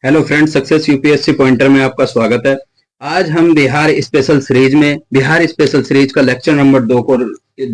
Hello friends, success UPSC pointer में आपका स्वागत है। आज हम बिहार स्पेशल सीरीज का लेक्चर नंबर 2 को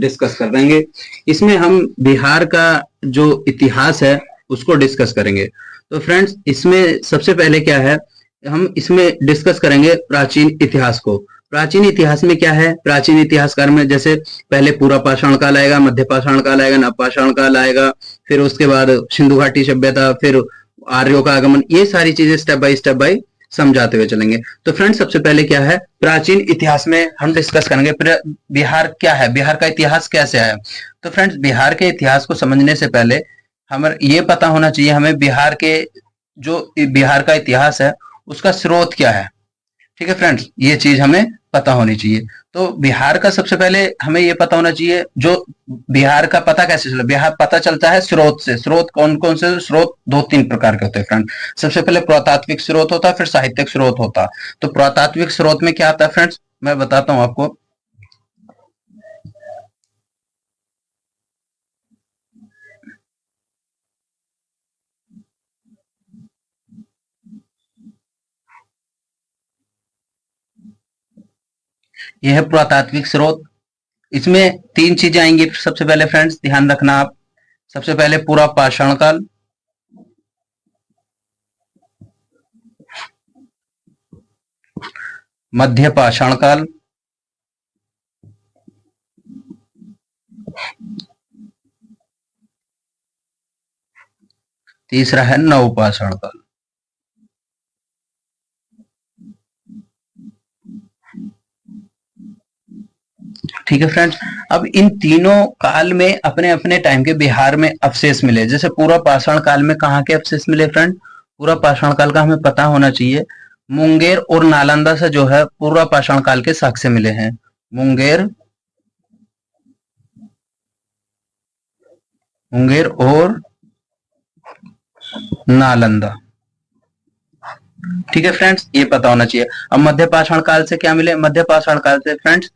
डिस्कस कर देंगे। इसमें हम बिहार का जो इतिहास है उसको डिस्कस करेंगे। तो फ्रेंड्स, इसमें सबसे पहले क्या है, हम इसमें डिस्कस करेंगे प्राचीन इतिहास को। प्राचीन इतिहास में क्या है, प्राचीन इतिहासकार में जैसे पहले पूरा पाषाण काल आएगा, मध्य पाषाण काल आएगा, नव पाषाण काल आएगा, फिर उसके बाद सिंधु घाटी सभ्यता, फिर आर्यों का आगमन, ये सारी चीजें स्टेप बाय समझाते हुए चलेंगे। तो फ्रेंड्स, सबसे पहले क्या है, प्राचीन इतिहास में हम डिस्कस करेंगे बिहार क्या है, बिहार का इतिहास कैसे है। तो फ्रेंड्स, बिहार के इतिहास को समझने से पहले हमें ये पता होना चाहिए, हमें बिहार का इतिहास है उसका स्रोत क्या है। ठीक है फ्रेंड्स, ये चीज हमें पता होनी चाहिए। तो बिहार का सबसे पहले हमें ये पता होना चाहिए, जो बिहार का पता कैसे चला। बिहार पता चलता है स्रोत से। स्रोत कौन कौन से स्रोत, दो तीन प्रकार के होते हैं फ्रेंड। सबसे पहले पुरातात्विक स्रोत होता है, फिर साहित्यिक स्रोत होता है। तो पुरातात्विक स्रोत में क्या आता है फ्रेंड्स, मैं बताता हूं आपको। यह है पुरातात्विक स्रोत। इसमें तीन चीजें आएंगी। सबसे पहले फ्रेंड्स ध्यान रखना आप, सबसे पहले पूरा पाषाण काल, मध्य पाषाण काल, तीसरा है नव पाषाण काल। ठीक है फ्रेंड्स, अब इन तीनों काल में अपने अपने टाइम के बिहार में अवशेष मिले। जैसे पूरा पाषाण काल में कहाँ के अवशेष मिले फ्रेंड, पूरा पाषाण काल का हमें पता होना चाहिए। मुंगेर और नालंदा से जो है पूरा पाषाण काल के साक्ष्य मिले हैं। मुंगेर मुंगेर और नालंदा। ठीक है फ्रेंड्स, ये पता होना चाहिए। अब मध्य पाषाण काल से क्या मिले, मध्य पाषाण काल से फ्रेंड्स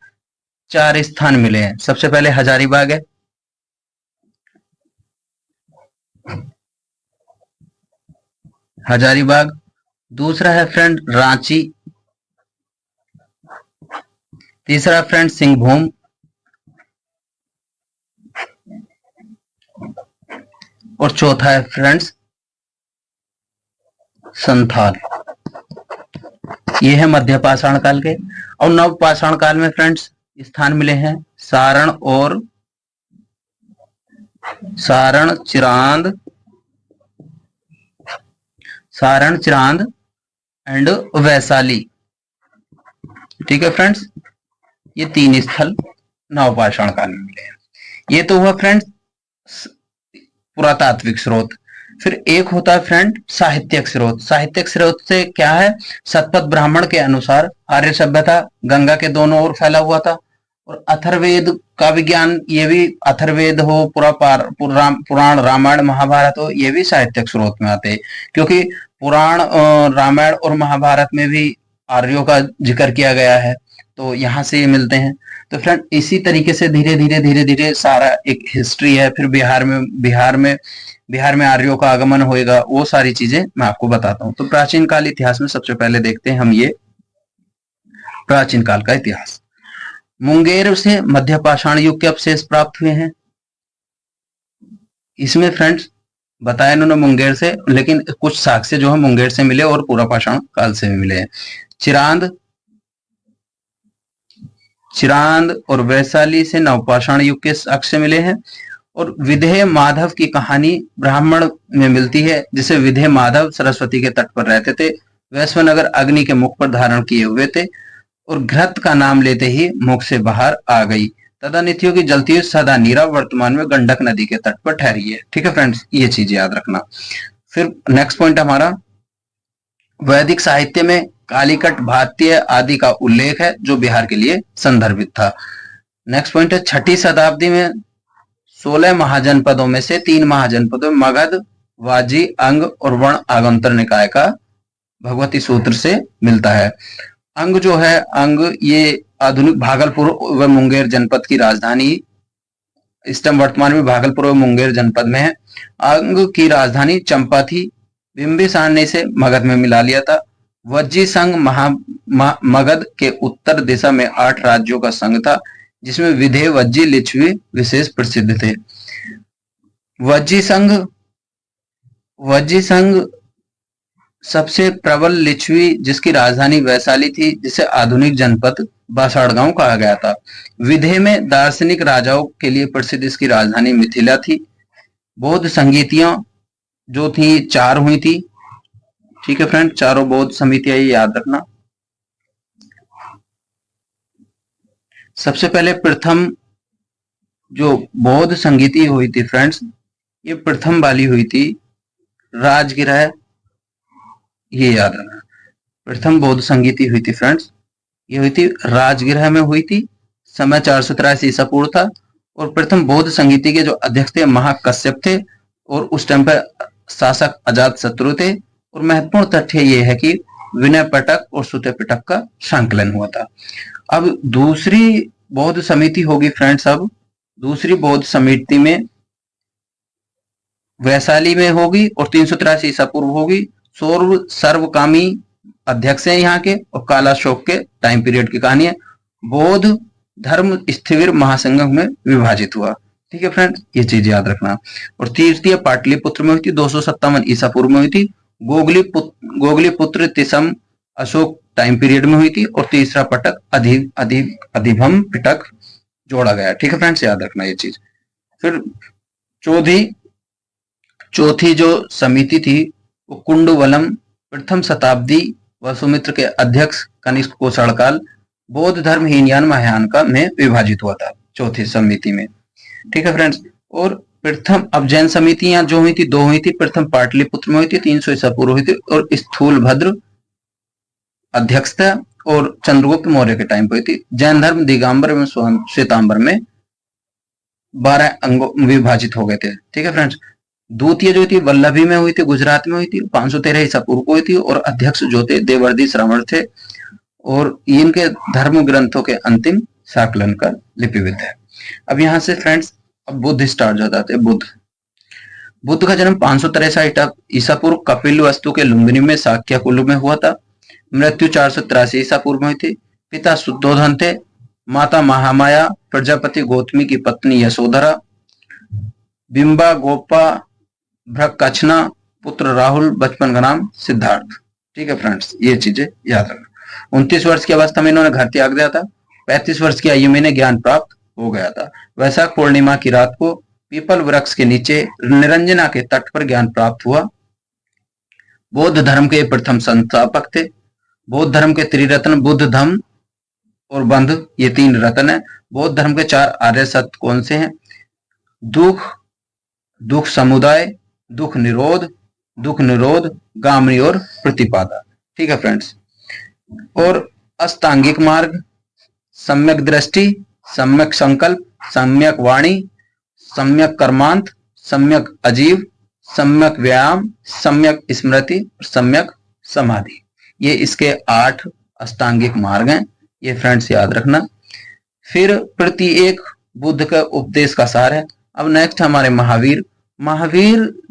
चार स्थान मिले हैं। सबसे पहले हजारीबाग है, हजारीबाग। दूसरा है फ्रेंड रांची, तीसरा फ्रेंड सिंहभूम, और चौथा है फ्रेंड्स संथाल। ये है मध्य पाषाण काल के। और नव पाषाण काल में फ्रेंड्स स्थान मिले हैं सारण, चिरांद एंड वैशाली। ठीक है फ्रेंड्स, ये तीन स्थल नवपाषाण काल में मिले हैं। ये तो हुआ फ्रेंड्स पुरातात्विक स्रोत। फिर एक होता है फ्रेंड साहित्यिक स्रोत। साहित्यिक स्रोत से क्या है, शतपथ ब्राह्मण के अनुसार आर्य सभ्यता गंगा के दोनों ओर फैला हुआ था। और अथर्ववेद का विज्ञान, ये भी अथर्ववेद हो, पुराण रामायण महाभारत हो, ये भी साहित्यिक स्रोत में आते हैं। क्योंकि पुराण रामायण और महाभारत में भी आर्यों का जिक्र किया गया है, तो यहाँ से ये मिलते हैं। तो फ्रेंड, इसी तरीके से धीरे धीरे सारा एक हिस्ट्री है। फिर बिहार में आर्यों का आगमन होएगा, वो सारी चीजें मैं आपको बताता हूँ। तो प्राचीन काल इतिहास में सबसे पहले देखते हैं हम ये प्राचीन काल का इतिहास। मुंगेर से मध्य पाषाण युग के अवशेष प्राप्त हुए हैं। इसमें फ्रेंड्स बताया इन्होंने मुंगेर से, लेकिन कुछ साक्ष्य जो है मुंगेर से मिले और पूरा पाषाण काल से भी मिले हैं। चिरांद और वैशाली से नवपाषाण युग के साक्ष्य मिले हैं। और विधेय माधव की कहानी ब्राह्मण में मिलती है, जिसे विधेय माधव सरस्वती के तट पर रहते थे। वैश्वनगर अग्नि के मुख पर धारण किए हुए थे और घृत का नाम लेते ही मुख से बाहर आ गई। तदानिथियों की जलती हुई सदा नीरा वर्तमान में गंडक नदी के तट पर ठहरी है। ठीक है फ्रेंड्स, ये चीज याद रखना। फिर नेक्स्ट पॉइंट हमारा, वैदिक साहित्य में कालिकट भारतीय आदि का उल्लेख है, जो बिहार के लिए संदर्भित था। नेक्स्ट पॉइंट है, छठी शताब्दी में 16 महाजनपदों में से 3 महाजनपदों मगध, वाजी, अंग और वर्ण आगंतर निकाय का भगवती सूत्र से मिलता है। अंग जो है, अंग ये आधुनिक भागलपुर व मुंगेर जनपद की राजधानी, इस टाइम वर्तमान में भागलपुर व मुंगेर जनपद में है। अंग की राजधानी चंपा थी। बिंबिसार ने इसे मगध में मिला लिया था। वज्जी संघ मगध के उत्तर दिशा में 8 राज्यों का संघ था, जिसमें विधेय, वज्जी, लिच्छवी विशेष प्रसिद्ध थे। वज्जी संघ सबसे प्रबल लिच्छवी, जिसकी राजधानी वैशाली थी, जिसे आधुनिक जनपद बासाड़गांव कहा गया था। विधेय में दार्शनिक राजाओं के लिए प्रसिद्ध इसकी राजधानी मिथिला थी। बौद्ध संगीतियां जो थी 4 हुई थी। ठीक है फ्रेंड, चारों बौद्ध समितियां, ये याद रखना। सबसे पहले प्रथम जो बौद्ध संगीति हुई थी फ्रेंड्स, ये प्रथम वाली हुई थी राजगृह, ये याद रखना। प्रथम बौद्ध संगीति हुई थी फ्रेंड्स, ये हुई थी राजगृह में हुई थी। समय 483 ईसा पूर्व था। और प्रथम बौद्ध संगीति के जो अध्यक्ष थे महाकश्यप थे, और उस टाइम पर शासक अजात शत्रु थे। और महत्वपूर्ण तथ्य ये है कि विनय पिटक और सुते पिटक का संकलन हुआ था। अब दूसरी बौद्ध समिति होगी फ्रेंड्स, अब दूसरी बौद्ध समिति में वैशाली में होगी और 383 ईसा पूर्व होगी। सर्वकामी अध्यक्ष हैं यहाँ के, और कालाशोक के टाइम पीरियड की कहानी है। बौद्ध धर्म स्थविर महासंगम में विभाजित हुआ। ठीक है फ्रेंड, ये चीज याद रखना। और तृतीय पाटलिपुत्र में हुई थी, 257 ईसा पूर्व में हुई थी। गोगलीपुत्र तिसम अशोक टाइम पीरियड में हुई थी। और तीसरा पटक अधिभम पिटक जोड़ा गया। ठीक है फ्रेंड्स, याद रखना ये चीज। फिर चौथी जो समिति थी वो कुंडवलम, प्रथम शताब्दी वसुमित्र के अध्यक्ष कनिष्क कोषणकाल, बौद्ध धर्म हीनयान महायान में विभाजित हुआ था चौथी समिति में। ठीक है फ्रेंड्स। और प्रथम, अब जैन समितियां जो हुई थी 2 हुई थी। प्रथम पाटलिपुत्र में हुई थी, 300 ईसा पूर्व हुई थी, और स्थूलभद्र अध्यक्ष था, और चंद्रगुप्त मौर्य के टाइम पर हुई थी। जैन धर्म दिगंबर एवं श्वेतांबर में 12 अंगों विभाजित हो गए थे। ठीक है फ्रेंड्स। द्वितीय जो थी वल्लभी में हुई थी, गुजरात में हुई थी, 513 ईसा पूर्व को हुई थी। और अध्यक्ष जो थे देवर्षि श्रवण थे, और इनके धर्म ग्रंथों के अंतिम संकलन का लिपिबद्ध है। अब यहाँ से फ्रेंड्स अब बुद्ध स्टार्ट हो जाते हैं। बुद्ध का जन्म 563 ईसा पूर्व कपिल वस्तु के लुम्बिनी में शाक्य कुल में हुआ था। मृत्यु 483 ईसा पूर्व में हुई थी। पिता शुद्धोधन थे, माता महामाया, प्रजापति गौतमी की पत्नी यशोधरा, बिंबा गोपा भ्रकचना, पुत्र राहुल, बचपन का नाम सिद्धार्थ। ठीक है फ्रेंड्स, ये चीजें याद रखना। 29 वर्ष की अवस्था में इन्होंने घर त्याग दिया था। 35 वर्ष की आयु में इन्हें ज्ञान प्राप्त हो गया था। वैशाख पूर्णिमा की रात को पीपल वृक्ष के नीचे निरंजना के तट पर ज्ञान प्राप्त हुआ। बौद्ध धर्म के प्रथम संस्थापक थे। बौद्ध धर्म के त्रिरत्न बुद्ध, धम्म और बंध, ये 3 रत्न है। बौद्ध धर्म के 4 आर्य सत्य कौन से हैं? दुख समुदाय, दुख निरोध, गामनी और प्रतिपादा। ठीक है फ्रेंड्स। और अष्टांगिक मार्ग, सम्यक दृष्टि, सम्यक संकल्प, सम्यक वाणी, सम्यक कर्मांत, सम्यक अजीव, सम्यक व्यायाम, सम्यक स्मृति, सम्यक समाधि। ये इसके 8 अष्टांगिक मार्ग हैं। ये फ्रेंड्स याद रखना। फिर प्रत्येक बुद्ध का उपदेश का सार है। अब नेक्स्ट हमारे महावीर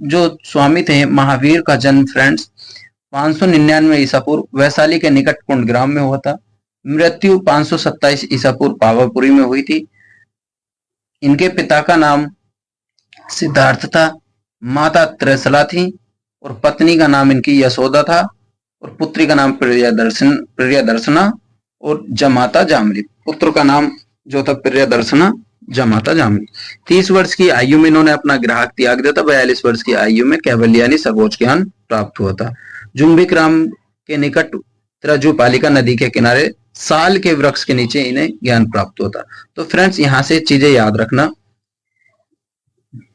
जो स्वामी थे, महावीर का जन्म फ्रेंड्स 599 ईसा पूर्व वैशाली के निकट कुंडग्राम में हुआ था। मृत्यु 527 ईसा पूर्व पावापुरी में हुई थी। इनके पिता का नाम सिद्धार्थ था, माता त्रैसला थी, और पत्नी का नाम इनकी यशोदा था, और पुत्री का नाम प्रियदर्शना और जमाता जामली। पुत्र का नाम जो था प्रियदर्शना, जमाता जामली। 30 वर्ष की आयु में इन्होंने अपना ग्राहक त्याग दिया था। 42 वर्ष की आयु में कैवल्य यानी सर्वोच्च ज्ञान प्राप्त हुआ था। जुम्बिक राम के निकट त्रजुपालिका नदी के किनारे साल के वृक्ष के नीचे इन्हें ज्ञान प्राप्त होता। तो फ्रेंड्स यहां से चीजें याद रखना।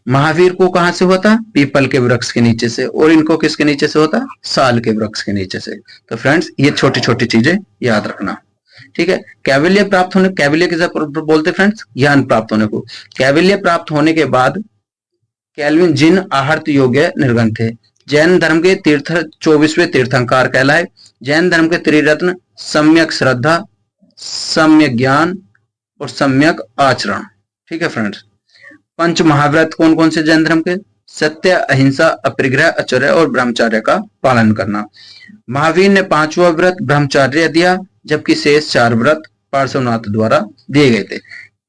महावीर को कहां से हुआ था? पीपल के वृक्ष के नीचे से। और इनको किसके नीचे से होता? साल के वृक्ष के नीचे से। तो फ्रेंड्स ये छोटी छोटी चीजें याद रखना। ठीक है। कैवल्य प्राप्त होने, कैवल्य किसे बोलते फ्रेंड्स? ज्ञान प्राप्त होने को। कैवल्य प्राप्त होने के बाद कैल्विन जिन आहर्त योग्य निर्गण थे। जैन धर्म के 24वें तीर्थंकर कहलाए। जैन धर्म के त्रिरत्न सम्यक श्रद्धा, सम्यक ज्ञान और सम्यक आचरण। ठीक है फ्रेंड्स। पंच महाव्रत कौन कौन से जैन धर्म के? सत्य, अहिंसा, अपरिग्रह, आचर्य और ब्रह्मचर्य का पालन करना। महावीर ने 5वां व्रत ब्रह्मचर्य दिया, जबकि शेष 4 व्रत पार्श्वनाथ द्वारा दिए गए थे।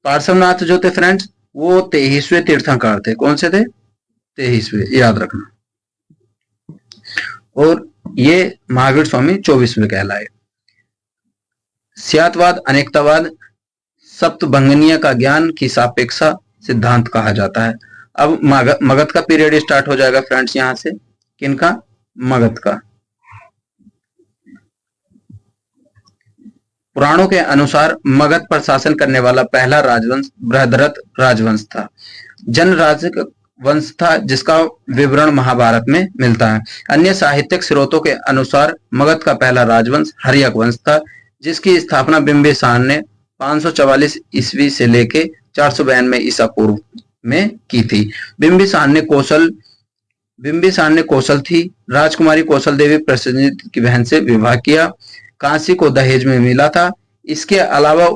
पार्श्वनाथ जो थे फ्रेंड्स, वो 23वें तीर्थंकर थे। कौन से थे? 23वें, याद रखना। और ये महावीर स्वामी 24वें कहलाए। स्यातवाद, अनेकतावाद, सप्तभंगनीय का ज्ञान की सापेक्षा सिद्धांत कहा जाता है। अब मगध का पीरियड स्टार्ट हो जाएगा फ्रेंड्स, यहां से किनका? मगध का। पुराणों के अनुसार मगध पर शासन करने वाला पहला राजवंश बृहद्रथ राजवंश था। जनराजक वंश था, जिसका विवरण महाभारत में मिलता है। अन्य साहित्यिक स्रोतों के अनुसार मगध का पहला राजवंश हर्यक वंश था, जिसकी स्थापना बिंबिसार ने 544 ईस्वी से लेके 492 ईसा पूर्व में की थी। बिंबिसार ने कौशल थी राजकुमारी कौशल देवी प्रसेनजित की बहन से विवाह किया। काशी को दहेज में मिला था। इसके अलावा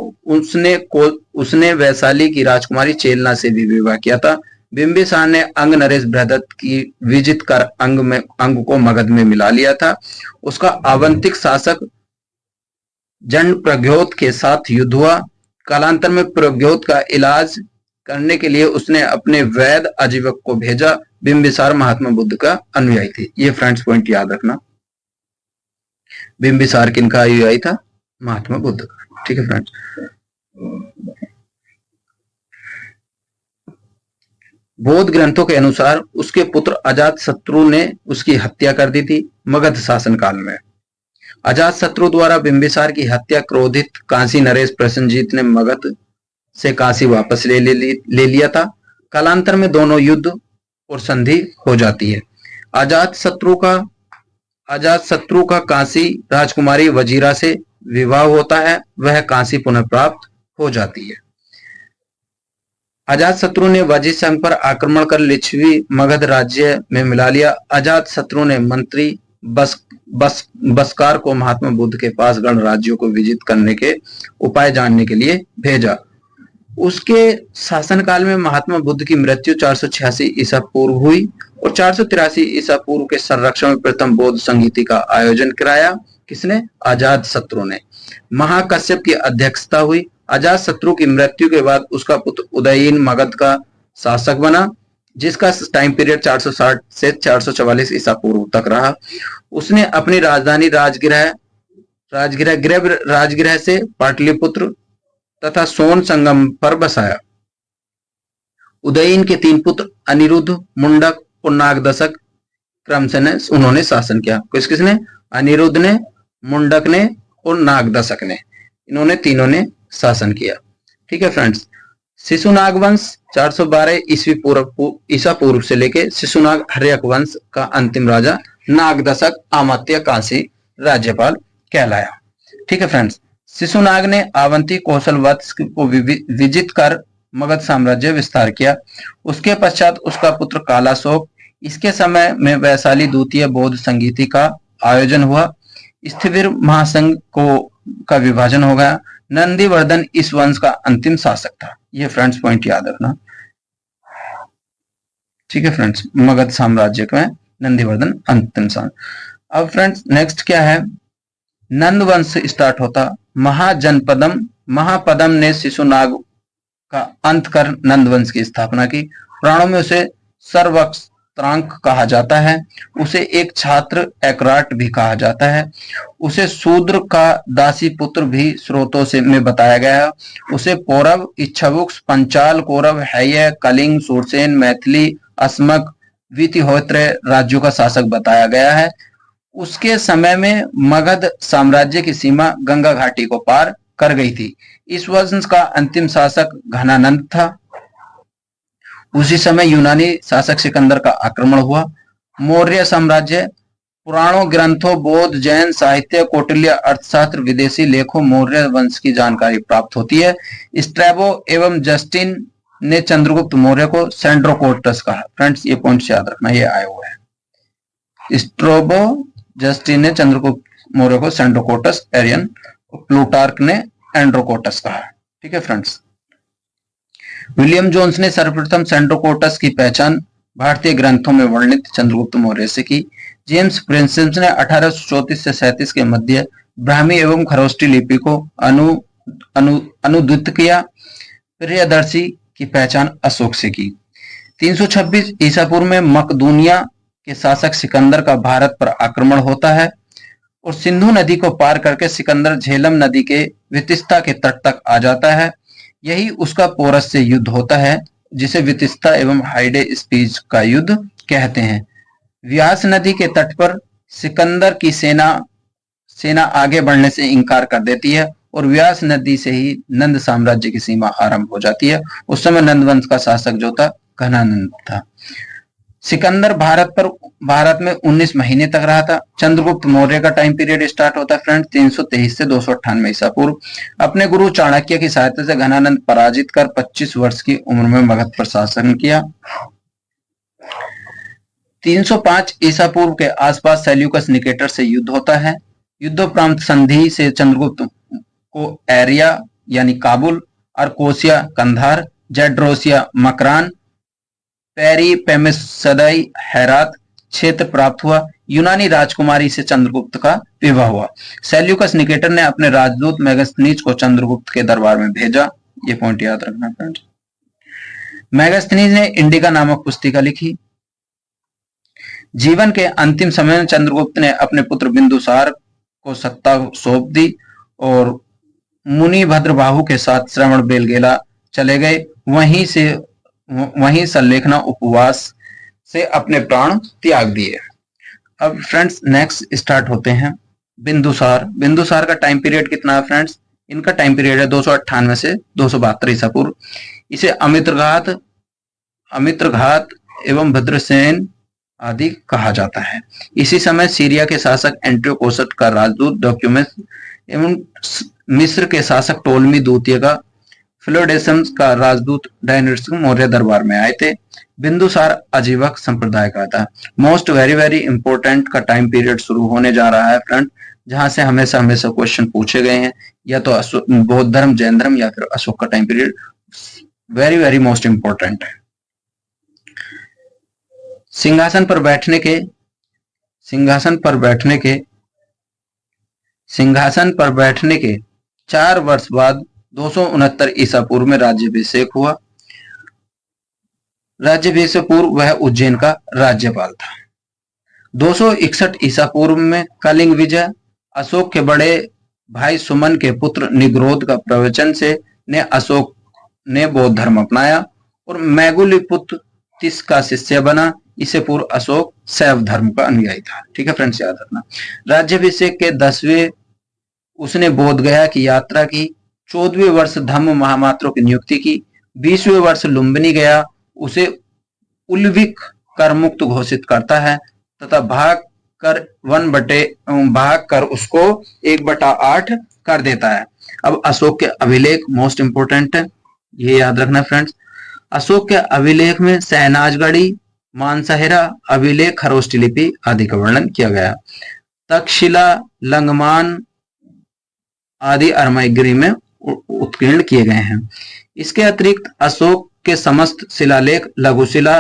उसने वैशाली की राजकुमारी चेलना से भी विवाह किया था। बिंबिसार ने अंग नरेश बृहदत्त की विजित कर अंग को मगध में मिला लिया था। उसका आवंतिक शासक जन प्रज्ञोत के साथ युद्ध हुआ। कालांतर में प्रज्ञोत का इलाज करने के लिए उसने अपने वैद आजीवक को भेजा। बिंबिसार महात्मा बुद्ध का अनुयायी थे। ये फ्रेंड्स पॉइंट याद रखना। बिंबिसार किनका अनुयायी था? महात्मा बुद्ध का। ठीक है फ्रेंड्स। बौद्ध ग्रंथों के अनुसार उसके पुत्र अजातशत्रु ने उसकी हत्या कर दी थी मगध शासन काल में। अजातशत्रु द्वारा बिंबिसार की हत्या क्रोधित काशी नरेश प्रसेनजीत ने मगध से काशी वापस ले लिया था। कालांतर में दोनों युद्ध और संधि हो जाती है। अजातशत्रु का काशी राजकुमारी वजीरा से विवाह होता है। वह काशी पुनः प्राप्त हो जाती है। अजातशत्रु ने वजी संघ पर आक्रमण कर लिच्छवी मगध राज्य में मिला लिया। अजातशत्रु ने मंत्री बस्कार को महात्मा बुद्ध के पास गणराज्यों को विजित करने के उपाय जानने के लिए भेजा। उसके शासनकाल में महात्मा बुद्ध की मृत्यु 486 ईसा पूर्व हुई और 483 ईसा पूर्व के संरक्षण में प्रथम बौद्ध संगीति का आयोजन कराया। किसने? अजातशत्रु ने। महाकश्यप की अध्यक्षता हुई। अजातशत्रु की मृत्यु के बाद उसका पुत्र उदयीन मगध का शासक बना, जिसका टाइम पीरियड 460 से 444 ईसा पूर्व तक रहा। उसने अपनी राजधानी राजगृह से पाटलिपुत्र तथा सोन संगम पर बसाया। उदयीन के 3 पुत्र अनिरुद्ध, मुंडक और नागदशक क्रमशः उन्होंने शासन किया। किसने? अनिरुद्ध ने, मुंडक ने और नागदशक ने। इन्होंने तीनों ने शासन किया। ठीक है फ्रेंड्स। शिशुनाग वंश 412 ईसा पूर्व से लेके शिशुनाग हर्यक वंश का अंतिम राजा नागदशक अमात्य काशी राज्यपाल कहलाया। ठीक है फ्रेंड्स। शिशुनाग ने अवंती कौशल वत्स को विजित कर मगध साम्राज्य विस्तार किया। उसके पश्चात उसका पुत्र कालाशोक। इसके समय में वैशाली द्वितीय बौद्ध संगीति का आयोजन हुआ। स्थिविर महासंघ का विभाजन हो गया। नंदीवर्धन इस वंश का अंतिम शासक था। ये फ्रेंड्स पॉइंट याद रखना। ठीक है फ्रेंड्स। मगध साम्राज्य में नंदीवर्धन अंतिम शासक। अब फ्रेंड्स नेक्स्ट क्या है? नंद वंश स्टार्ट होता। महापदम ने शिशुनाग का अंत कर नंद वंश की स्थापना की। पुराणों में उसे सर्वक्त्रांक कहा जाता है। उसे एक छात्र एकराट भी कहा जाता है। उसे शूद्र का दासी पुत्र भी स्रोतों से में बताया गया है। उसे पौरव, इच्छुक, पंचाल, कौरव, हैय, कलिंग, सूरसेन, मैथिली, अस्मक, वितिहोत्र राज्यों का शासक बताया गया है। उसके समय में मगध साम्राज्य की सीमा गंगा घाटी को पार कर गई थी। इस वंश का अंतिम शासक घनानंद था। उसी समय यूनानी शासक सिकंदर का आक्रमण हुआ। मौर्य साम्राज्य। पुराणों, ग्रंथों, बौद्ध, जैन साहित्य, कौटिल्य अर्थशास्त्र, विदेशी लेखों मौर्य वंश की जानकारी प्राप्त होती है। स्ट्रैबो एवं जस्टिन ने चंद्रगुप्त मौर्य को सेंड्रोकोटस कहा। फ्रेंड्स ये पॉइंट याद रखना, ये आया हुआ है। स्ट्रैबो जस्टिन ने चंद्रगुप्त मौर्य को सेंड्रोकोटस एरियन, प्लूटार्क ने एंड्रोकोटस कहा। ठीक है फ्रेंड्स। विलियम जोन्स ने सर्वप्रथम सेंड्रोकोटस की पहचान भारतीय ग्रंथों में वर्णित चंद्रगुप्त मौर्य से की। जेम्स प्रिंसेप ने 1834 से 37 के मध्य ब्राह्मी एवं खरोष्टी लिपि को अनुदित किया। प्रियदर्शी की पहचान अशोक से की। 326 ईसा पूर्व में मकदूनिया के शासक सिकंदर का भारत पर आक्रमण होता है और सिंधु नदी को पार करके सिकंदर झेलम नदी के वितिस्ता के तट तक आ जाता है। यही उसका पोरस से युद्ध होता है, जिसे वितिस्ता एवं हाइडे स्पीच का युद्ध कहते हैं। व्यास नदी के तट पर सिकंदर की सेना आगे बढ़ने से इंकार कर देती है और व्यास नदी से ही नंद साम्राज्य की सीमा आरंभ हो जाती है। उस समय नंद वंश का शासक जो था घनानंद था। सिकंदर भारत में 19 महीने तक रहा था। चंद्रगुप्त मौर्य का टाइम पीरियड स्टार्ट होता है फ्रेंड्स 323 से 298 ईसा पूर्व। अपने गुरु चाणक्य की सहायता से घनानंद पराजित कर 25 वर्ष की उम्र में मगध पर शासन किया। 305 ईसा पूर्व के आसपास सेल्यूकस निकेटर से युद्ध होता है। युद्धोपरांत संधि से चंद्रगुप्त को एरिया यानी काबुल, अर्कोसिया कंधार, जेड्रोसिया मकरान, पेरिपेमिसदाई हेरात क्षेत्र प्राप्त हुआ। यूनानी राजकुमारी से चंद्रगुप्त का विवाह हुआ। सेल्यूकस निकेटर ने अपने राजदूत मेगास्थनीज को चंद्रगुप्त के दरबार में भेजा। ये पॉइंट याद रखना फ्रेंड्स। मेगास्थनीज ने इंडिका नामक पुस्तिका लिखी। जीवन के अंतिम समय में चंद्रगुप्त ने अपने पुत्र बिंदुसार को सत्ता सौंप दी और मुनि भद्रबाहु के साथ श्रवण बेलगेला चले गए। वहीं सल्लेखना उपवास से अपने प्राण त्याग दिए। अब फ्रेंड्स नेक्स्ट स्टार्ट होते हैं बिंदुसार का टाइम पीरियड कितना है फ्रेंड्स? इनका टाइम पीरियड है 298 से 272 ईसा पूर्व। इसे अमित्रघात एवं भद्रसेन आदि कहा जाता है। इसी समय सीरिया के शासक एंटियोकोस का राजदूत डॉक्यूमेंट्स एवं मिस्र के शासक टोलमी द्वितीय का फिलोडेसम का राजदूत डायनेटियस मौर्य दरबार में आए थे। बिंदुसार आजीवक संप्रदाय का था। मोस्ट वेरी इंपोर्टेंट का टाइम पीरियड शुरू होने जा रहा है फ्रेंड, जहां से हमेशा क्वेश्चन पूछे गए हैं, या तो बौद्ध धर्म, जैन धर्म या फिर अशोक का time period very most important है। सिंहासन पर बैठने के 4 वर्ष बाद 269 ईसा पूर्व में राज्याभिषेक हुआ। राज्याभिषेक से पूर्व वह उज्जैन का राज्यपाल था। 261 ईसा पूर्व में कलिंग विजय, अशोक के बड़े भाई सुमन के पुत्र निग्रोध का प्रवचन से अशोक ने बौद्ध धर्म अपनाया और मैगुलिपुत्र तिस का शिष्य बना। इससे पूर्व अशोक शैव धर्म का अनुयायी था। ठीक है फ्रेंड्स, याद रखना। राज्याभिषेक के 10वें उसने बोध गया की यात्रा की। 14वें वर्ष धम्म महामात्रों की नियुक्ति की। 20वें वर्ष लुम्बिनी गया उसे उल्विक कर मुक्त घोषित करता है तथा भाग कर उसको 1/8 कर देता है। अब अशोक के अभिलेख मोस्ट इंपोर्टेंट है, ये याद रखना फ्रेंड्स। अशोक के अभिलेख में सहनाजगढ़ी, मानसहेरा अभिलेख, खरोष्टी लिपि आदि का वर्णन किया गया। तक्षशिला, लंगमान आदि अरमयगिरी में उत्कीर्ण किए गए हैं। इसके अतिरिक्त अशोक के समस्त शिलालेख, लघुशिला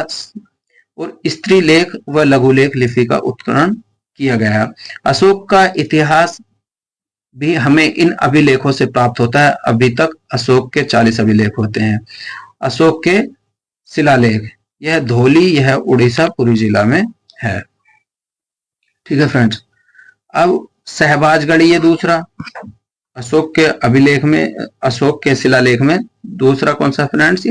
और स्त्रीलेख व लघुलेख लिपि का उत्खनन किया गया है। अशोक का इतिहास भी हमें इन अभिलेखों से प्राप्त होता है। अभी तक अशोक के 40 अभिलेख होते हैं। अशोक के शिलालेख, यह धौली, यह उड़ीसा पुरी जिला में है। ठीक है फ्रेंड्स। अब सहबाजगढ़ी, ये दूसरा अशोक के अभिलेख में, अशोक के शिलालेख में दूसरा कौन सा फ्रेंड्स?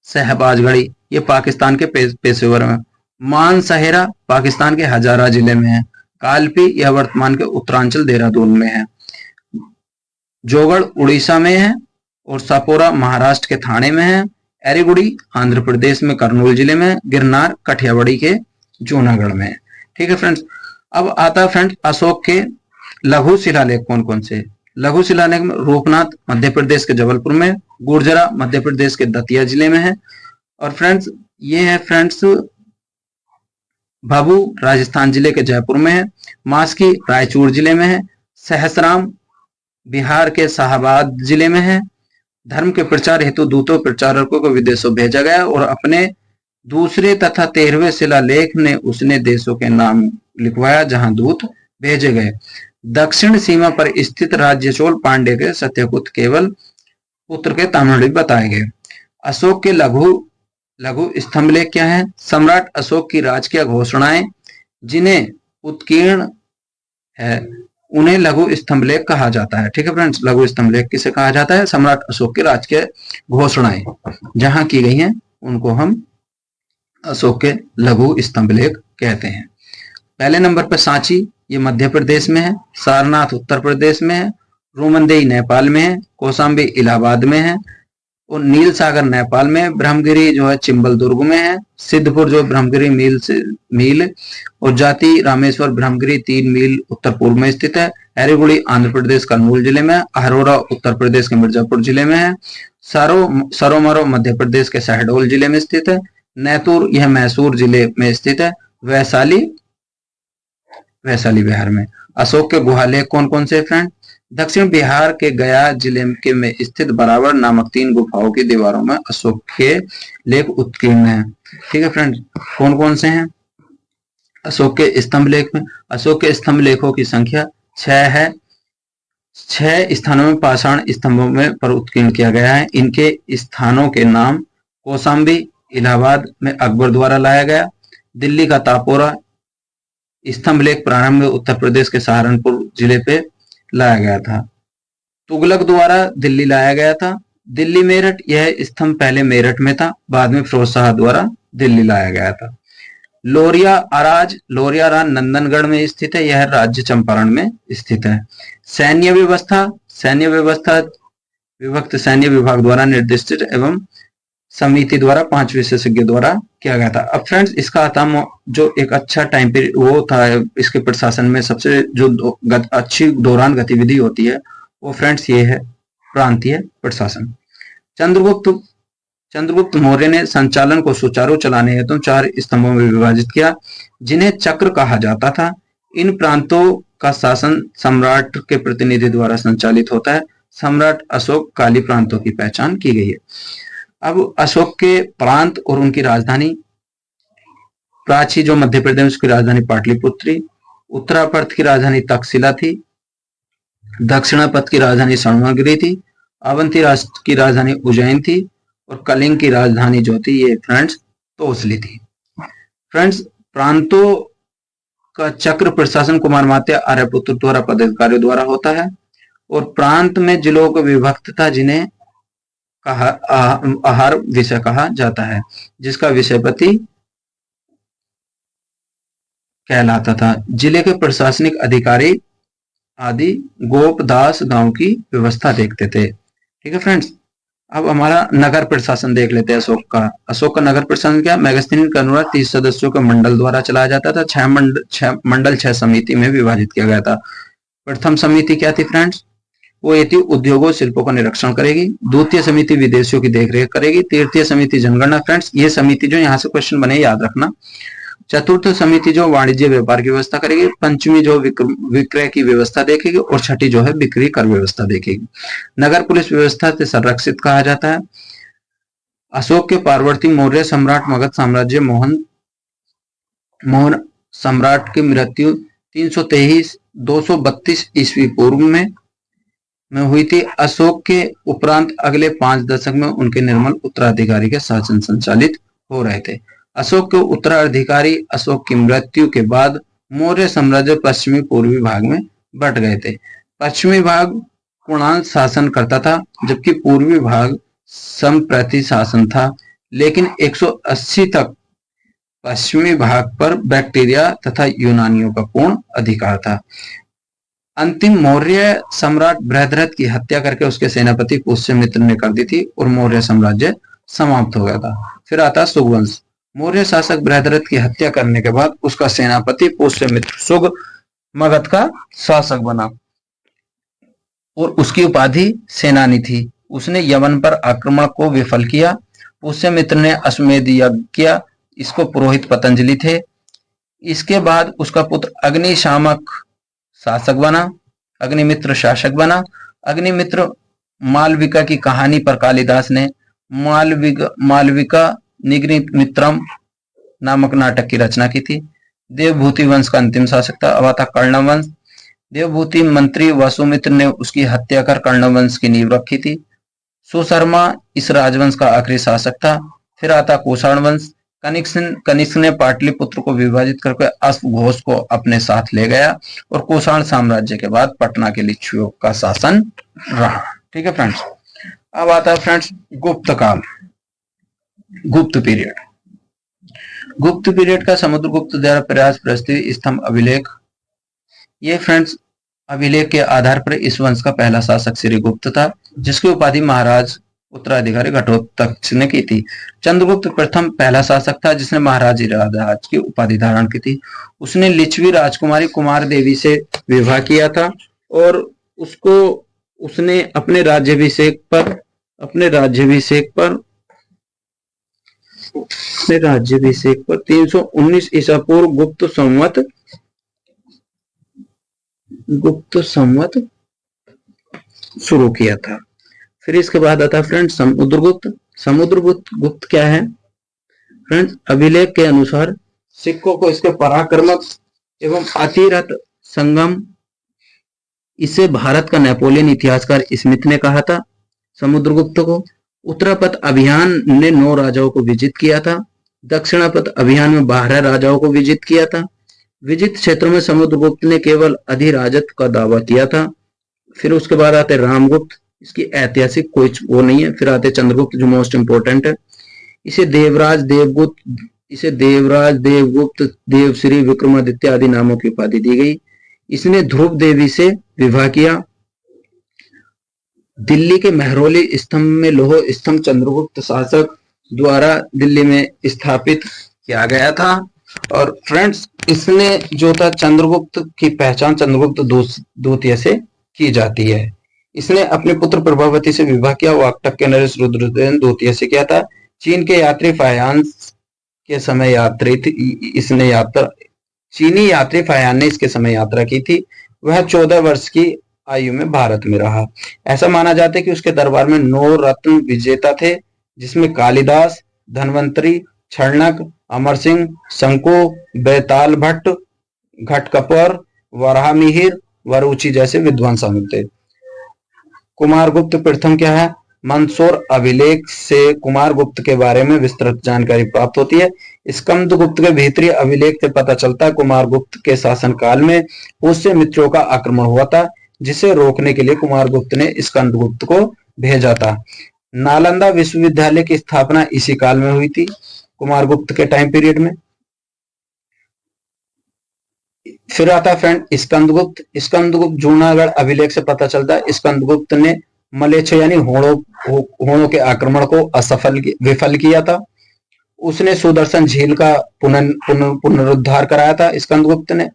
सहबाजगढ़ी, ये पाकिस्तान के पेशेवर में। मानसहेरा पाकिस्तान के हजारा जिले में है। कालपी यह वर्तमान के उत्तरांचल देहरादून में है। जोगड़ उड़ीसा में है और सापोरा महाराष्ट्र के थाने में है। एरीगुड़ी आंध्र प्रदेश में कर्नूल जिले में। गिरनार कठियावाड़ी के जूनागढ़ में। ठीक है फ्रेंड्स। अब आता है फ्रेंड्स अशोक के लघु शिलालेख कौन कौन से? लघु शिलालेख में रूपनाथ मध्य प्रदेश के जबलपुर में, गुर्जरा मध्य प्रदेश के दतिया जिले में है, और फ्रेंड्स ये है फ्रेंड्स भभू राजस्थान जिले के जयपुर में है। मास्की रायचूर जिले में है। सहसराम बिहार के शाहबाद जिले में है। धर्म के प्रचार हेतु दूतों प्रचारकों को विदेशों भेजा गया और अपने दूसरे तथा 13वें शिलालेख ने उसने देशों के नाम लिखवाया जहां दूत भेजे गए। दक्षिण सीमा पर स्थित राज्य चोल पांड्य के सत्यकुत केवल पुत्र के तमिल बताए गए। अशोक के लघु लघु स्तंभलेख क्या है? सम्राट अशोक की राजकीय घोषणाएं जिन्हें उत्कीर्ण है उन्हें लघु स्तंभलेख कहा जाता है। ठीक है फ्रेंड्स, लघु स्तंभलेख किसे कहा जाता है? सम्राट अशोक की राजकीय घोषणाएं जहां की गई हैं उनको हम अशोक के लघु स्तंभलेख कहते हैं। पहले नंबर पर सांची, ये मध्य प्रदेश में है। सारनाथ उत्तर प्रदेश में है। रोमनदेई नेपाल में है। कौशाम्बी इलाहाबाद में है और नील सागर नेपाल में। ब्रह्मगिरी जो है चिंबल दुर्ग में है। सिद्धपुर जो ब्रह्मगिरी मील और जाति रामेश्वर ब्रह्मगिरी 3 मील उत्तर पूर्व में स्थित है। एरीगुड़ी आंध्र प्रदेश कर्नूल जिले में। अहरोरा उत्तर प्रदेश के मिर्जापुर जिले में है। सरोमरो मध्य प्रदेश के शहडोल जिले में स्थित है। नैतुर यह मैसूर जिले में स्थित है। वैशाली बिहार में। अशोक के गुहालेख कौन कौन से फ्रेंड? दक्षिण बिहार के गया जिले के में स्थित बराबर नामक 3 गुफाओं की दीवारों में अशोक के लेख उत्कीर्ण हैं। ठीक है फ्रेंड, कौन कौन से हैं अशोक के स्तंभ लेख में? अशोक के स्तंभ लेखों की संख्या 6 है। 6 स्थानों में पाषाण स्तंभों में पर उत्कीर्ण किया गया है। इनके स्थानों के नाम कौशाम्बी इलाहाबाद में अकबर द्वारा लाया गया। दिल्ली का तापोरा स्तंभ लेख प्रारंभ में उत्तर प्रदेश के सहारनपुर जिले पे लाया गया था। तुगलक द्वारा दिल्ली लाया गया था। दिल्ली मेरठ, यह स्तंभ पहले मेरठ में था, बाद में फिरोज शाह द्वारा दिल्ली लाया गया था। लोरिया अराज, लोरिया रान नंदनगढ़ में स्थित है, यह राज्य चंपारण में स्थित है। सैन्य व्यवस्था, सैन्य व्यवस्था विभक्त सैन्य विभाग द्वारा निर्दिष्ट एवं समिति द्वारा 5 विशेषज्ञ द्वारा किया गया था। अब फ्रेंड्स इसका आता जो एक अच्छा टाइम पीरियड वो था, इसके प्रशासन में सबसे जो अच्छी दौरान गतिविधि होती है वो फ्रेंड्स ये है प्रांतीय प्रशासन। चंद्रगुप्त मौर्य ने संचालन को सुचारू चलाने हेतु 4 स्तंभों में विभाजित किया जिन्हें चक्र कहा जाता था। इन प्रांतों का शासन सम्राट के प्रतिनिधि द्वारा संचालित होता है। सम्राट अशोक काली प्रांतों की पहचान की गई है। अब अशोक के प्रांत और उनकी राजधानी, प्राची जो मध्य प्रदेश उसकी राजधानी पाटलिपुत्री, उत्तरापथ की राजधानी तक्षशिला थी, दक्षिणापथ की राजधानी स्वर्णगिरी थी, अवंती राष्ट्र की राजधानी उज्जैन थी और कलिंग की राजधानी जो थी ये फ्रेंड्स तोसली थी। फ्रेंड्स प्रांतों का चक्र प्रशासन कुमार मात्या आर्यपुत्र द्वारा पदाधिकारियों द्वारा होता है और प्रांत में जिलों को विभक्त था जिन्हें आहार विषय कहा जाता है, जिसका विषयपति कहलाता था। जिले के प्रशासनिक अधिकारी आदि गोपदास गांव की व्यवस्था देखते थे। ठीक है फ्रेंड्स, अब हमारा नगर प्रशासन देख लेते हैं अशोक का। अशोक का नगर प्रशासन क्या? मेगास्थनीन कनौरा 30 सदस्यों के मंडल द्वारा चलाया जाता था। 6 मंडल 6 समिति में विभाजित किया गया था। प्रथम समिति क्या थी फ्रेंड्स? वो ये थी उद्योगों शिल्पों का निरीक्षण करेगी। द्वितीय समिति विदेशियों की देखरेख करेगी। तृतीय समिति जनगणना, फ्रेंड्स ये समिति जो यहाँ से क्वेश्चन बने याद रखना। चतुर्थ समिति जो वाणिज्य व्यापार की व्यवस्था करेगी। पंचमी जो विक्रय की व्यवस्था देखेगी और छठी जो है बिक्री कर व्यवस्था देखेगी। नगर पुलिस व्यवस्था से संरक्षित कहा जाता है। अशोक के पार्वती मौर्य सम्राट मगध साम्राज्य मोहन सम्राट की मृत्यु 232 ईस्वी पूर्व में हुई थी। अशोक के उपरांत अगले 5 दशक में उनके निर्मल उत्तराधिकारी के शासन संचालित हो रहे थे। अशोक के उत्तराधिकारी अशोक की मृत्यु के बाद मौर्य साम्राज्य पश्चिमी पूर्वी भाग में बट गए थे। पश्चिमी भाग पूर्णांश शासन करता था जबकि पूर्वी भाग संप्रति शासन था, लेकिन 180 तक पश्चिमी भाग पर बैक्टीरिया तथा यूनानियों का पूर्ण अधिकार था। अंतिम मौर्य सम्राट बृहद्रथ की हत्या करके उसके सेनापति पुष्यमित्र ने कर दी थी और मौर्य साम्राज्य समाप्त हो गया था। फिर आता सुगवंश। मौर्य शासक बृहद्रथ की हत्या करने के बाद उसका सेनापति पुष्यमित्र सुग मगध का शासक बना और उसकी उपाधि सेनानी थी। उसने यवन पर आक्रमण को विफल किया। पुष्यमित्र ने अश्वमेध यज्ञ किया, इसको पुरोहित पतंजलि थे। इसके बाद उसका पुत्र अग्निशामक शासक बना, अग्निमित्र शासक बना। अग्निमित्र मालविका की कहानी पर कालिदास ने मालविका निग्मित्रम नामक नाटक की रचना की थी। देवभूति वंश का अंतिम शासक था। अब आता कर्ण वंश। देवभूति मंत्री वसुमित्र ने उसकी हत्या कर कर्ण वंश की नींव रखी थी। सुशर्मा इस राजवंश का आखिरी शासक था। फिर आता कुषाण वंश। कनिष्क ने पाटलिपुत्र को विभाजित करके अश्वघोष को अपने साथ ले गया और कुषाण साम्राज्य के बाद पटना के लिच्छवियों का शासन रहा। ठीक है फ्रेंड्स। अब आता है फ्रेंड्स गुप्त काल, गुप्त पीरियड। गुप्त पीरियड का समुद्रगुप्त द्वारा प्रयास प्रस्तुत स्तंभ अभिलेख। ये फ्रेंड्स अभिलेख के आधार पर इस वंश का पहला शासक श्रीगुप्त था, जिसकी उपाधि महाराज उत्तराधिकारी घटोत्कच ने की थी। चंद्रगुप्त प्रथम पहला शासक था जिसने महाराज राज की उपाधि धारण की थी। उसने लिच्छवी राजकुमारी कुमार देवी से विवाह किया था और उसने अपने राज्याभिषेक पर 319 ईसा पूर्व गुप्त संवत शुरू किया था। फिर इसके बाद आता है फ्रेंड्स समुद्रगुप्त। समुद्रगुप्त क्या है फ्रेंड्स? अभिलेख के अनुसार सिक्कों को इसके पराक्रमक एवं अतिरथ संगम, इसे भारत का नेपोलियन इतिहासकार स्मिथ ने कहा था समुद्रगुप्त को। उत्तरापथ अभियान ने 9 राजाओं को विजित किया था। दक्षिणापथ अभियान में 12 राजाओं को विजित किया था। विजित क्षेत्रों में समुद्रगुप्त ने केवल अधिराजत्व का दावा किया था। फिर उसके बाद आते रामगुप्त, इसकी ऐतिहासिक कोई वो नहीं है। फिर आते चंद्रगुप्त जो मोस्ट इंपोर्टेंट है। इसे देवराज देवगुप्त, देवश्री, विक्रमादित्य आदि नामों की उपाधि दी गई। इसने ध्रुव देवी से विवाह किया। दिल्ली के मेहरौली स्तंभ में लोह स्तंभ चंद्रगुप्त शासक द्वारा दिल्ली में स्थापित किया गया था। और फ्रेंड्स इसने जो था चंद्रगुप्त की पहचान चंद्रगुप्त द्वितीय से की जाती है। इसने अपने पुत्र प्रभावती से विवाह किया। वाकटक के नरेश रुद्रसेन द्वितीय से किया था। चीन के यात्री फायांस के समय चीनी यात्री फायान ने इसके समय यात्रा की थी। वह 14 वर्ष की आयु में भारत में रहा। ऐसा माना जाता है कि उसके दरबार में 9 रत्न विजेता थे, जिसमें कालिदास, धन्वंतरी, छर्णक, अमर सिंह, शंकु, बेताल भट्ट, घटकपर, वराहमिहिर, वरुचि जैसे विद्वान शामिल थे। कुमारगुप्त प्रथम क्या है? मंदसौर अभिलेख से कुमारगुप्त के बारे में विस्तृत जानकारी प्राप्त होती है। स्कंदगुप्त के भीतरी अभिलेख से पता चलता है कुमारगुप्त के शासनकाल में उससे मित्रों का आक्रमण हुआ था, जिसे रोकने के लिए कुमारगुप्त ने स्कंदगुप्त को भेजा था। नालंदा विश्वविद्यालय की स्थापना इसी काल में हुई थी, कुमारगुप्त के टाइम पीरियड में। फिर आता फ्रेंड स्कंदगुप्त जूनागढ़ अभिलेख से पता चलता है स्कंदगुप्त ने मलेच्छ यानी होड़ों के आक्रमण को विफल किया था। उसने सुदर्शन झील का पुनरुद्धार कराया था। स्कंदगुप्त ने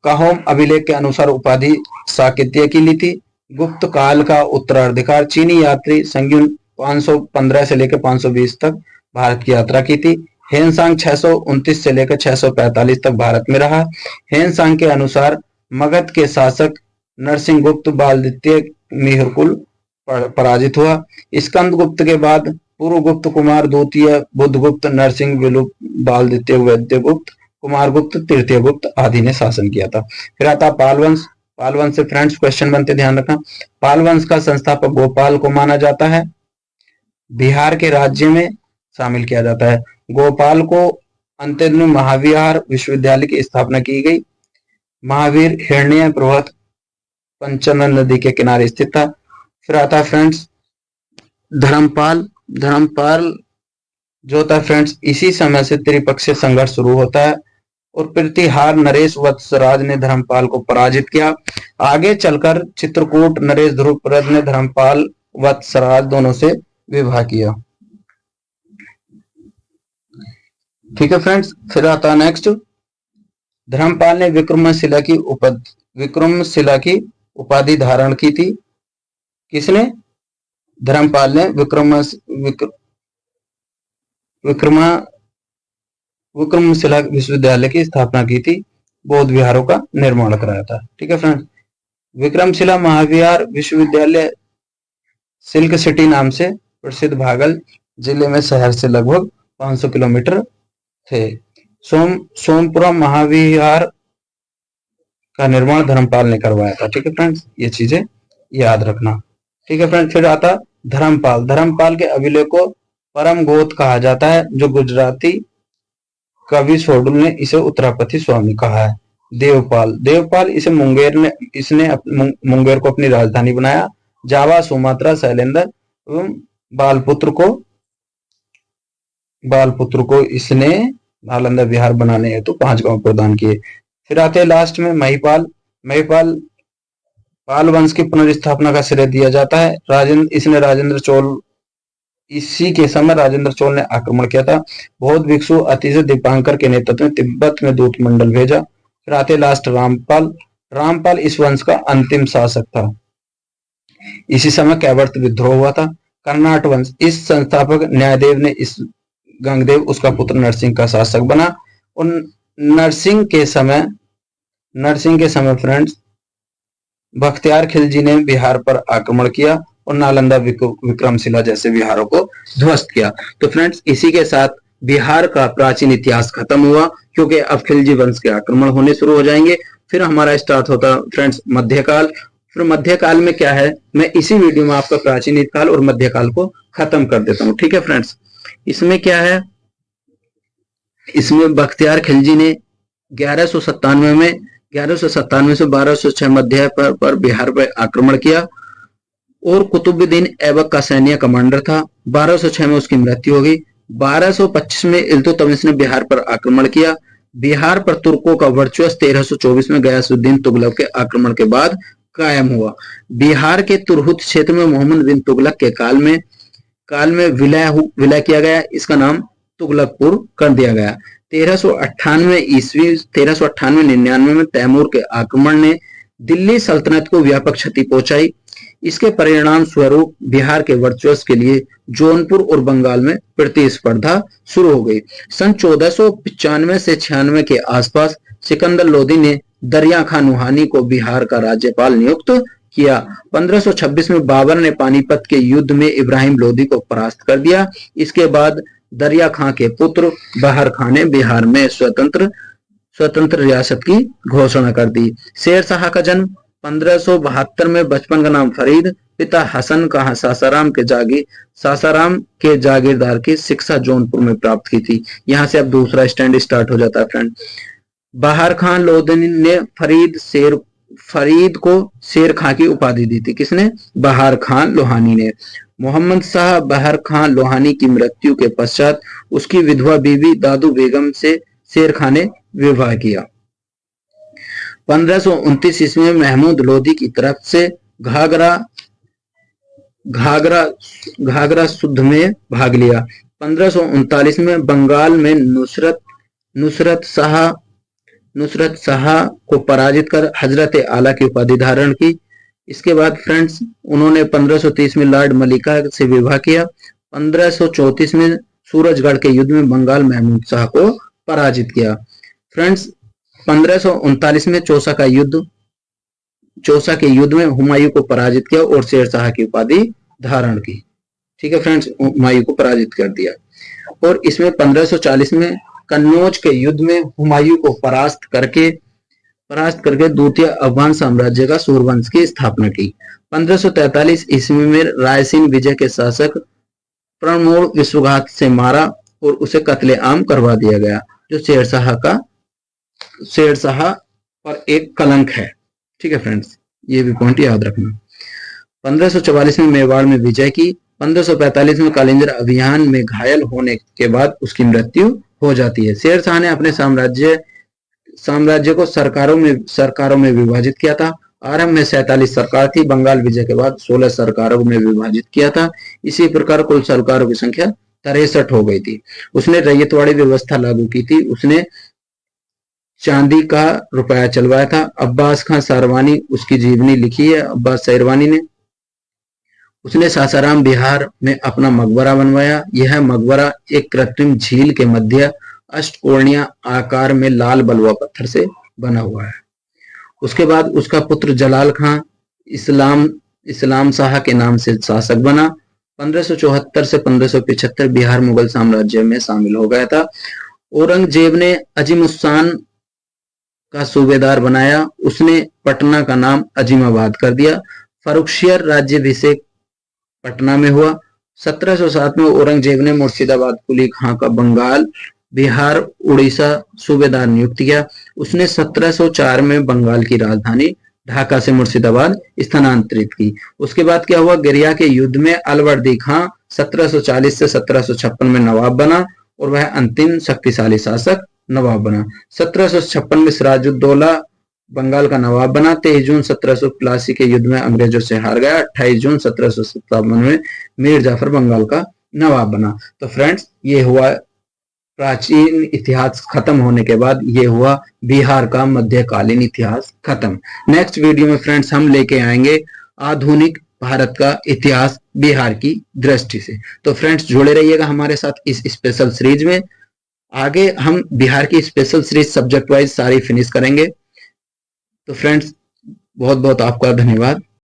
काहोम अभिलेख के अनुसार उपाधि साकित्य की ली थी। गुप्त काल का उत्तराधिकार चीनी यात्री संग्युन 515 से लेकर 520 तक भारत की यात्रा की थी। हेनसांग 629 से लेकर 645 तक भारत में रहा। हेनसांग के अनुसार मगध के शासक नरसिंहगुप्त बालद्वितीय मिहिरकुल पराजित हुआ। स्कंदगुप्त के बाद पूर्वगुप्त, कुमार द्वितीय, बुद्धगुप्त, नरसिंह, विलुप्त, बालद्वितीय, वैद्यगुप्त, कुमारगुप्त, तृतीय गुप्त आदि ने शासन किया था। फिर आता पालवंश। पालवंश से फ्रेंड्स क्वेश्चन बनते, ध्यान रखना। पालवंश का संस्थापक गोपाल को माना जाता है। बिहार के राज्य में शामिल किया जाता है। गोपाल को अंत में महाविहार विश्वविद्यालय की स्थापना की गई। महावीर हिरण्य पर्वत पंचनद नदी के किनारे स्थित था। फिर आता है फ्रेंड्स धर्मपाल। धर्मपाल जो था फ्रेंड्स इसी समय से त्रिपक्षीय संघर्ष शुरू होता है और प्रतिहार नरेश वत्सराज ने धर्मपाल को पराजित किया। आगे चलकर चित्रकूट नरेश ध्रुवप्रद ने धर्मपाल वत्सराज दोनों से विवाह किया। ठीक है फ्रेंड्स। फिर आता है नेक्स्ट, धर्मपाल ने विक्रमशिला की उपाधि धारण की थी। किसने? धर्मपाल ने विक्रमशिला विश्वविद्यालय की स्थापना की थी, बौद्ध विहारों का निर्माण कराया था। ठीक है फ्रेंड्स। विक्रमशिला महाविहार विश्वविद्यालय सिल्क सिटी नाम से प्रसिद्ध भागल जिले में शहर से लगभग 500 किलोमीटर थे। सोमपुरा महाविहार का निर्माण धर्मपाल ने करवाया था। ठीक है फ्रेंड्स, ये चीजें याद रखना। ठीक है फ्रेंड्स, फिर आता धर्मपाल। धर्मपाल के अभिलेख को परम गोत कहा जाता है, जो गुजराती कवि शोडुल ने इसे उत्तरापति स्वामी कहा है। देवपाल, देवपाल इसने मुंगेर को अपनी राजधानी बनाया। जावा, सुमात्रा, शैलेंद्र एवं बालपुत्र को इसने नालंदा बिहार बनाने हेतु 5 गांव प्रदान किए। फिर आते हैं लास्ट में महिपाल। महिपाल पाल वंश की पुनर्स्थापना का श्रेय दिया जाता है। इसी के समय राजेंद्र चोल ने आक्रमण किया था। बौद्ध भिक्षु अतिशय दीपांकर के नेतृत्व में तिब्बत में दूत मंडल भेजा। फिर आते लास्ट रामपाल। रामपाल इस वंश का अंतिम शासक था। इसी समय कैवर्त विद्रोह हुआ था। कर्नाट वंश, इस संस्थापक न्यायदेव ने इस गंगदेव उसका पुत्र नरसिंह का शासक बना। और नरसिंह के समय फ्रेंड्स बख्तियार खिलजी ने बिहार पर आक्रमण किया और नालंदा, विक्रमशिला जैसे बिहारों को ध्वस्त किया। तो फ्रेंड्स, इसी के साथ बिहार का प्राचीन इतिहास खत्म हुआ, क्योंकि अब खिलजी वंश के आक्रमण होने शुरू हो जाएंगे। फिर हमारा स्टार्ट होता फ्रेंड्स मध्यकाल। फिर मध्यकाल में क्या है, मैं इसी वीडियो में आपका प्राचीन काल और मध्यकाल को खत्म कर देता हूं। ठीक है फ्रेंड्स, इसमें क्या है, इसमें बख्तियार खिलजी ने 1197 से 1206 मध्य पर बिहार पर आक्रमण किया और कुतुबुद्दीन ऐबक का सैन्य कमांडर था। 1206 में उसकी मृत्यु हो गई। 1225 में इल्तुतमिश ने बिहार पर आक्रमण किया। बिहार पर तुर्कों का वर्चस्व 1324 में गयासुद्दीन तुगलक के आक्रमण के बाद कायम हुआ। बिहार के तुरहुत क्षेत्र में मोहम्मद बिन तुगलक के काल में विलय किया गया। इसका नाम तुगलकपुर कर दिया गया। 1398-99 में तैमूर के आक्रमण ने दिल्ली सल्तनत को व्यापक क्षति पहुंचाई। इसके परिणाम स्वरूप बिहार के वर्चस्व के लिए जौनपुर और बंगाल में प्रतिस्पर्धा शुरू हो गई। सन 1495 से 96 के आसपास सिकंदर लोदी ने दरिया खान नुहानी को बिहार का राज्यपाल नियुक्त किया। 1526 में बाबर ने पानीपत के युद्ध में इब्राहिम लोदी को परास्त कर दिया। इसके बाद दरिया खां के पुत्र बहर खां ने बिहार में स्वतंत्र रियासत की घोषणा कर दी। शेर शाह का जन्म 1572 में, बचपन का नाम फरीद, पिता हसन का सासाराम के जागीरदार की शिक्षा जौनपुर में प्राप्त की थी। यहां से अब दूसरा स्टैंड स्टार्ट हो जाता है फ्रेंड। बहर खान लोधी ने फरीद को शेर खां की उपाधि दी थी। किसने? बहर खान लोहानी ने। मोहम्मद शाह बहर खान लोहानी की मृत्यु के पश्चात उसकी विधवा बीवी दादू बेगम से शेर खां ने विवाह किया। 1529 ईस्वी में महमूद लोधी की तरफ से घाघरा शुद्ध में भाग लिया। 1539 में बंगाल में नुसरत शाह को पराजित कर हजरत आला की उपाधि धारण की। इसके बाद फ्रेंड्स उन्होंने 1530 में लॉर्ड मलिका से विवाह किया। 1534 में सूरजगढ़ के युद्ध में बंगाल महमूद शाह को पराजित किया। फ्रेंड्स 1539 में चौसा के युद्ध में हुमायूं को पराजित किया और शेर शाह की उपाधि धारण की। ठीक है फ्रेंड्स, हुमायूं को पराजित कर दिया। और इसमें 1540 में कन्नौज के युद्ध में हुमायूं को परास्त करके द्वितीय अफगान साम्राज्य का सूर्यवंश की स्थापना की। 1543 ईस्वी में रायसीन विजय के शासक प्रणमोड़ विश्वघात से मारा और उसे कत्लेआम करवा दिया गया, जो शेर शाह पर एक कलंक है। ठीक है फ्रेंड्स, ये भी पॉइंट याद रखना। 1544 में मेवाड़ में विजय की। 1545 में कालिंजर अभियान में घायल होने के बाद उसकी मृत्यु हो जाती है। शेर शाह ने अपने साम्राज्य को सरकारों में विभाजित किया था। आरंभ में 47 सरकार थी। बंगाल विजय के बाद 16 सरकारों में विभाजित किया था। इसी प्रकार कुल सरकारों की संख्या 63 हो गई थी। उसने रैयतवाड़ी व्यवस्था लागू की थी। उसने चांदी का रुपया चलवाया था। अब्बास खान सारवानी उसकी जीवनी लिखी है, अब्बास सारवानी ने। उसने सासाराम बिहार में अपना मकबरा बनवाया। यह मकबरा एक कृत्रिम झील के मध्य अष्टकोणीय आकार में लाल बलुआ पत्थर से बना हुआ है। उसके बाद उसका पुत्र जलाल खां इस्लाम शाह के नाम से शासक बना। 1574 से 1575 बिहार मुगल साम्राज्य में शामिल हो गया था। औरंगजेब ने अजीमुस्तान का सूबेदार बनाया, उसने पटना का नाम अजीमाबाद कर दिया। फर्रुखशियर राज्याभिषेक पटना में हुआ। 1707 में औरंगजेब ने मुर्शिदाबाद कुली खां का बंगाल, बिहार, उड़ीसा सूबेदार नियुक्त किया। उसने 1704 में बंगाल की राजधानी ढाका से मुर्शिदाबाद स्थानांतरित की। उसके बाद क्या हुआ, गरिया के युद्ध में अलवर्दी खां 1740 से 1756 में नवाब बना और वह अंतिम शक्तिशाली शासक नवाब बना। 1756 में सिराजुद्दौला बंगाल का नवाब बना। 23 जून 1782 के युद्ध में अंग्रेजों से हार गया। 28 जून 1757 में मीर जाफर बंगाल का नवाब बना। तो फ्रेंड्स, ये हुआ प्राचीन इतिहास खत्म होने के बाद ये हुआ बिहार का मध्यकालीन इतिहास खत्म। नेक्स्ट वीडियो में फ्रेंड्स हम लेके आएंगे आधुनिक भारत का इतिहास बिहार की दृष्टि से। तो फ्रेंड्स, जुड़े रहिएगा हमारे साथ इस स्पेशल सीरीज में। आगे हम बिहार की स्पेशल सीरीज सब्जेक्ट वाइज सारी फिनिश करेंगे। तो फ्रेंड्स, बहुत बहुत आपका धन्यवाद।